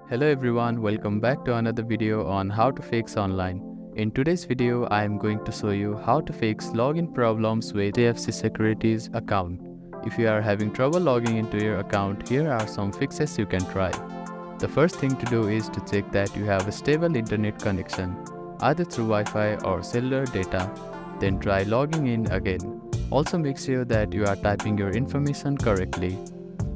Hello everyone, welcome back to another video on how to fix online. In today's video, I am going to show you how to fix login problems with HDFC Securities account. If you are having trouble logging into your account, here are some fixes you can try. The first thing to do is to check that you have a stable internet connection, either through Wi-Fi or cellular data. Then try logging in again. Also make sure that you are typing your information correctly.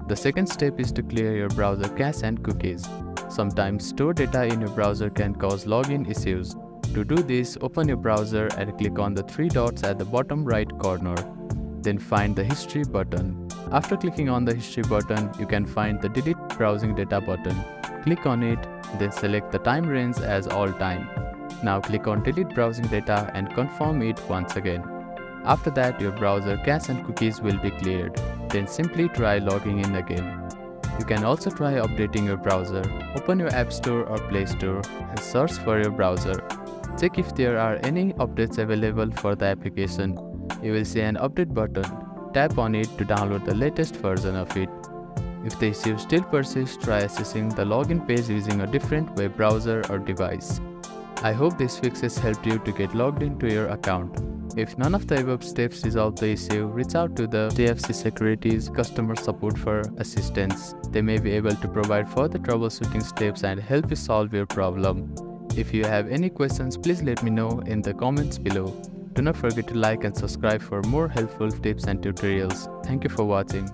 The second step is to clear your browser cache and cookies. Sometimes stored data in your browser can cause login issues. To do this, open your browser and click on the three dots at the bottom right corner. Then find the history button. After clicking on the history button, you can find the delete browsing data button. Click on it, then select the time range as all time. Now click on delete browsing data and confirm it once again. After that, your browser cache and cookies will be cleared. Then simply try logging in again. You can also try updating your browser. Open your App Store or Play Store and search for your browser. Check if there are any updates available for the application. You will see an update button. Tap on it to download the latest version of it. If the issue still persists, try accessing the login page using a different web browser or device. I hope these fixes helped you to get logged into your account. If none of the above steps resolve the issue, reach out to the HDFC Securities customer support for assistance. They may be able to provide further troubleshooting steps and help you solve your problem. If you have any questions, please let me know in the comments below. Do not forget to like and subscribe for more helpful tips and tutorials. Thank you for watching.